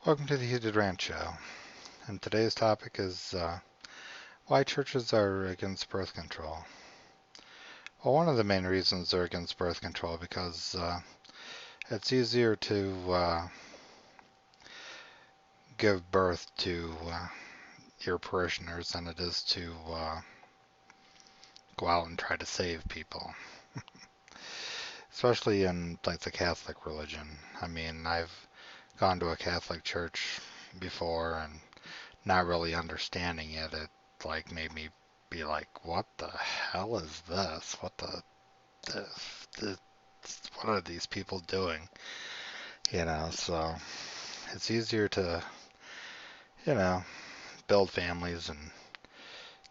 Welcome to the Heated Rant Show. And today's topic is why churches are against birth control. Well, one of the main reasons they're against birth control because it's easier to give birth to your parishioners than it is to go out and try to save people, especially in like the Catholic religion. I mean, I've gone to a Catholic church before and not really understanding it, it like made me be like, what the hell is this? The, the what are these people doing? So it's easier to, you know, build families and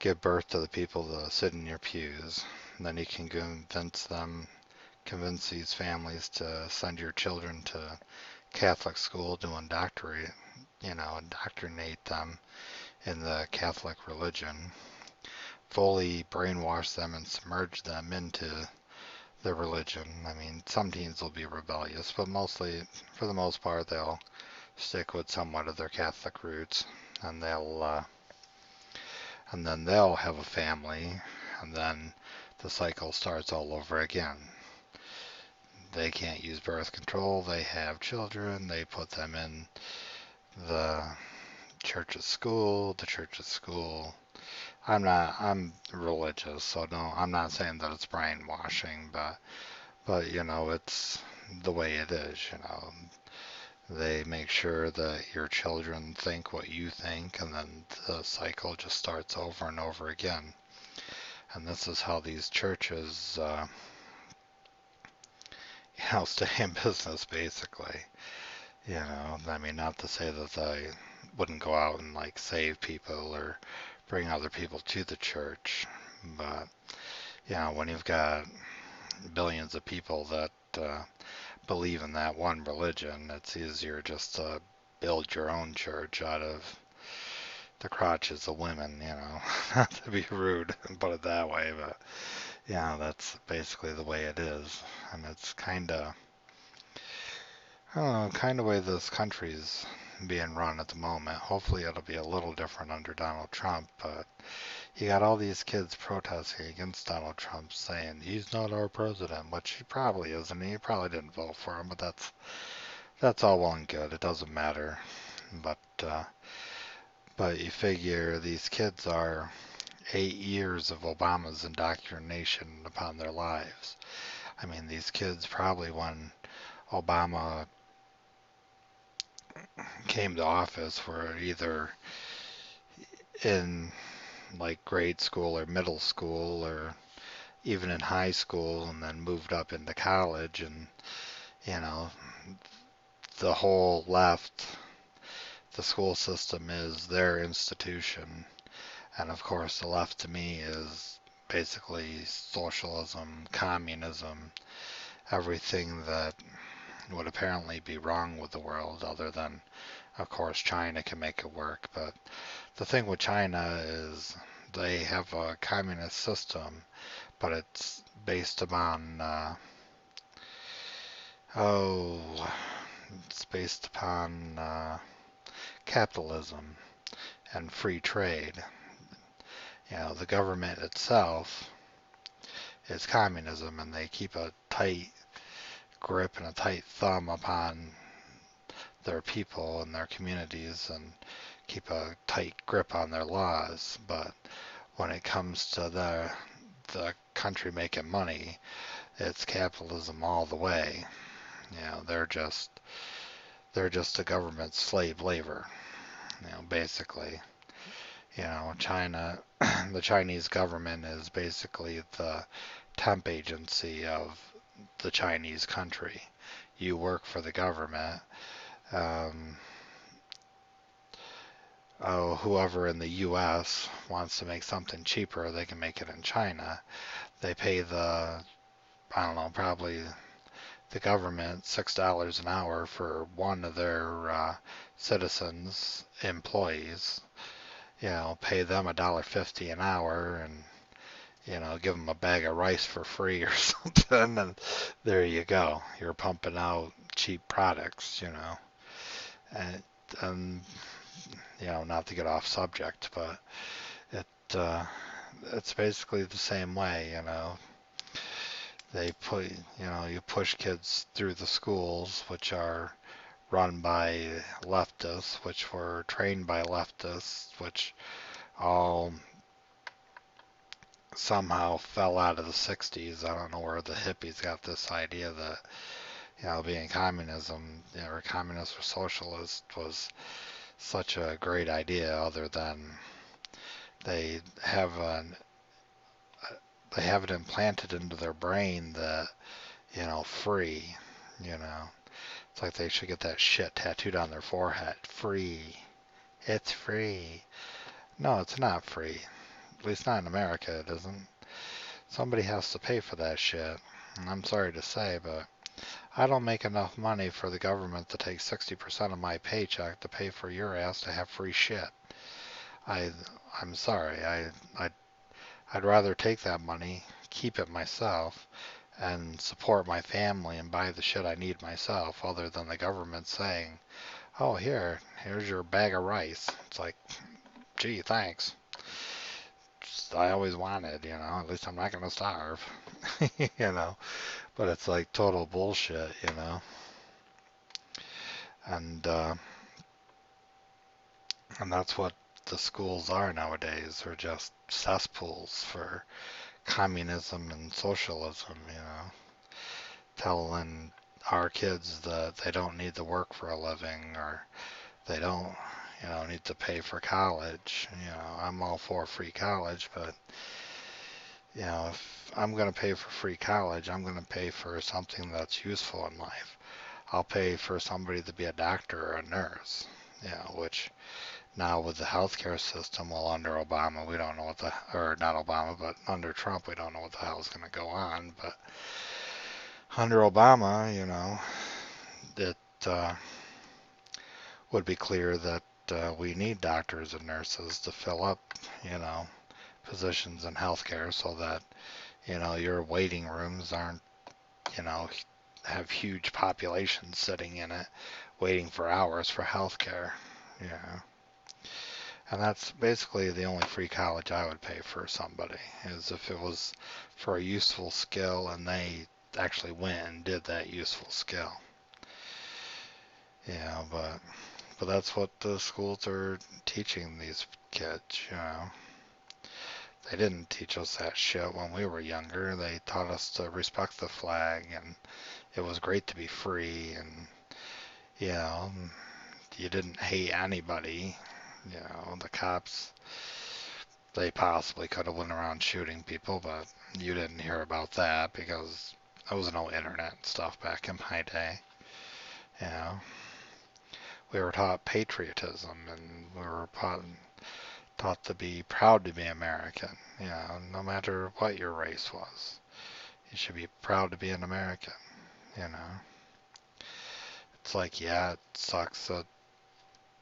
give birth to the people that sit in your pews. And then you can convince these families to send your children to Catholic school to indoctrinate them in the Catholic religion, fully brainwash them and submerge them into the religion. I mean, some teens will be rebellious, but mostly, for the most part, they'll stick with somewhat of their Catholic roots, and then they'll have a family, and then the cycle starts all over again. They can't use birth control. They have children. They put them in the church's school. The church's school. I'm religious, so no, I'm not saying that it's brainwashing, but it's the way it is. They make sure that your children think what you think, and then the cycle just starts over and over again. And this is how these churches, stay in business, basically. I mean, not to say that they wouldn't go out and like save people or bring other people to the church, but when you've got billions of people that believe in that one religion, it's easier just to build your own church out of the crotches of women, not to be rude and put it that way, but that's basically the way it is. And it's I don't know, kind of way this country's being run at the moment. Hopefully it'll be a little different under Donald Trump, but you got all these kids protesting against Donald Trump saying he's not our president, which he probably isn't. He probably didn't vote for him, but that's all well and good. It doesn't matter. But but you figure these kids are 8 years of Obama's indoctrination upon their lives. I mean, these kids probably when Obama came to office were either in like grade school or middle school or even in high school and then moved up into college and you know the whole left, the school system is their institution. And of course, the left to me is basically socialism, communism, everything that would apparently be wrong with the world, other than, of course, China can make it work. But the thing with China is they have a communist system, but it's based upon, oh, it's based upon capitalism and free trade. The government itself is communism, and they keep a tight grip and a tight thumb upon their people and their communities and keep a tight grip on their laws. But when it comes to the country making money, it's capitalism all the way. They're just a government slave labor, basically. China, the Chinese government is basically the temp agency of the Chinese country. You work for the government. Um, Whoever in the U.S. wants to make something cheaper, they can make it in China. They pay I don't know, probably the government $6 an hour for one of their citizens, employees. Pay them $1.50 an hour and give them a bag of rice for free or something, and there you go. You're pumping out cheap products. And and not to get off subject, but it it's basically the same way. They put, you push kids through the schools, which are run by leftists, which were trained by leftists, which all somehow fell out of the 60s. I don't know where the hippies got this idea that, being communism, or communist or socialist was such a great idea, other than they have an they have it implanted into their brain that, free, you know. It's like they should get that shit tattooed on their forehead. Free. It's free. No, it's not free. At least not in America, it isn't. Somebody has to pay for that shit. And I'm sorry to say, but I don't make enough money for the government to take 60% of my paycheck to pay for your ass to have free shit. I, I'm sorry. I'd rather take that money, keep it myself, and support my family and buy the shit I need myself, other than the government saying, "Oh, here's your bag of rice." It's like, gee, thanks. I always wanted, at least I'm not gonna starve, you know. But it's like total bullshit. And and that's what the schools are nowadays. They're just cesspools for communism and socialism. Telling our kids that they don't need to work for a living, or they don't, need to pay for college. I'm all for free college, but, if I'm going to pay for free college, I'm going to pay for something that's useful in life. I'll pay for somebody to be a doctor or a nurse, which now with the healthcare system, well, under Obama, we don't know or not Obama, but under Trump, we don't know what the hell is going to go on. But under Obama, it would be clear that we need doctors and nurses to fill up, positions in healthcare, so that, your waiting rooms aren't, you know, have huge populations sitting in it waiting for hours for healthcare. Yeah. And that's basically the only free college I would pay for somebody, is if it was for a useful skill and they actually went and did that useful skill. But that's what the schools are teaching these kids. They didn't teach us that shit when we were younger. They taught us to respect the flag, and it was great to be free, and, you know, you didn't hate anybody. The cops, they possibly could have went around shooting people, but you didn't hear about that because there was no internet and stuff back in my day. You know, we were taught patriotism, and we were taught to be proud to be American. No matter what your race was, you should be proud to be an American. You know, it's like, yeah, it sucks that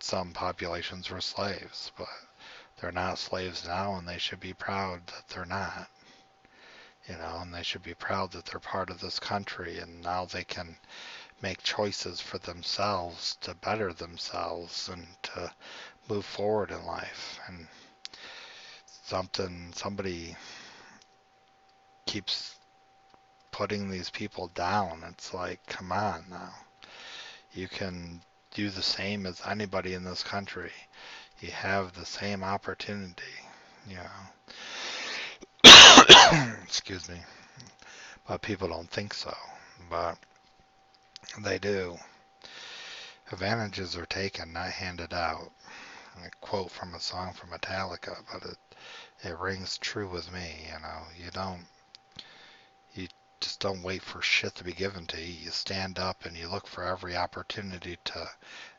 some populations were slaves, but they're not slaves now, and they should be proud that they're not. And they should be proud that they're part of this country, and now they can make choices for themselves to better themselves and to move forward in life. And somebody keeps putting these people down. It's like, come on now. You can do the same as anybody in this country. You have the same opportunity, you know. Excuse me. But people don't think so. But they do. Advantages are taken, not handed out. A quote from a song from Metallica, but it rings true with me. You just don't wait for shit to be given to you. You stand up and you look for every opportunity to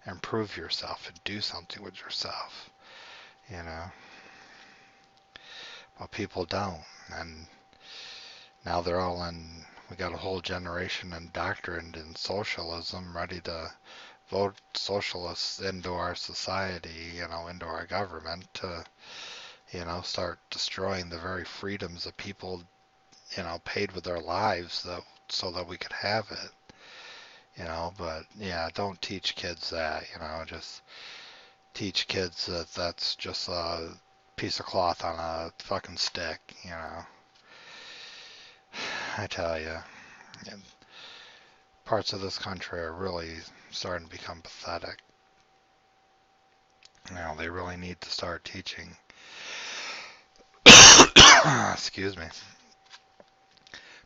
improve yourself and do something with yourself. But people don't. And now they're all we got a whole generation indoctrinated in socialism, ready to vote socialists into our society, into our government to, start destroying the very freedoms that people, paid with their lives so that we could have it. But yeah, don't teach kids that, just teach kids that that's just a piece of cloth on a fucking stick. I tell you, parts of this country are really starting to become pathetic. They really need to start teaching, excuse me,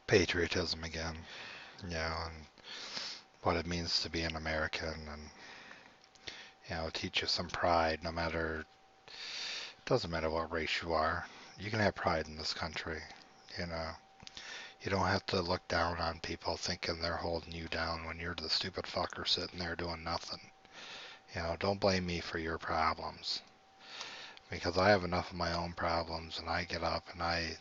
patriotism again, and what it means to be an American, and teach you some pride. No matter, doesn't matter what race you are, you can have pride in this country. You know, you don't have to look down on people thinking they're holding you down when you're the stupid fucker sitting there doing nothing. Don't blame me for your problems because I have enough of my own problems, and I get up and I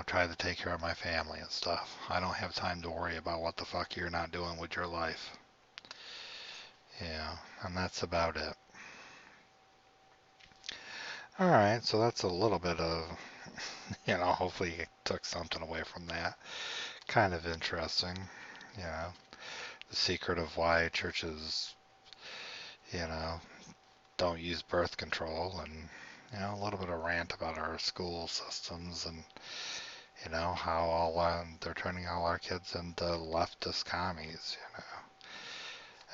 try to take care of my family and stuff. I don't have time to worry about what the fuck you're not doing with your life. And that's about it. All right, so that's a little bit of, hopefully you took something away from that. Kind of interesting, you know, the secret of why churches, you know, don't use birth control, and, a little bit of rant about our school systems, and, how they're turning all our kids into leftist commies.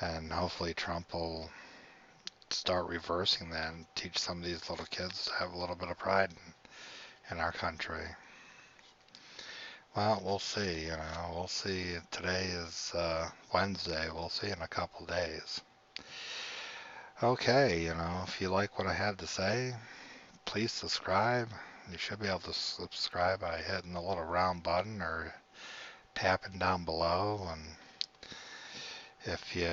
And hopefully Trump will start reversing that and teach some of these little kids to have a little bit of pride in our country. Well, we'll see, we'll see. Today is Wednesday. We'll see in a couple days. Okay, if you like what I had to say, please subscribe. You should be able to subscribe by hitting the little round button or tapping down below. And if you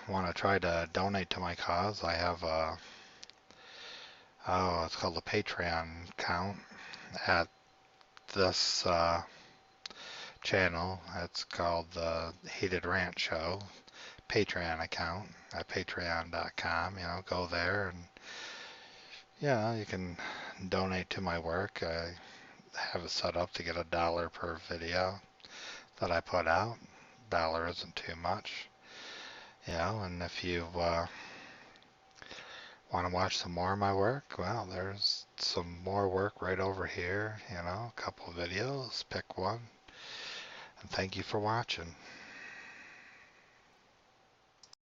want to try to donate to my cause, I have it's called the Patreon account at this channel. It's called the Heated Rant Show Patreon account at patreon.com. Go there and you can donate to my work. I have it set up to get $1 per video that I put out. Dollar isn't too much. And if you want to watch some more of my work, well, there's some more work right over here. A couple of videos. Pick one. And thank you for watching.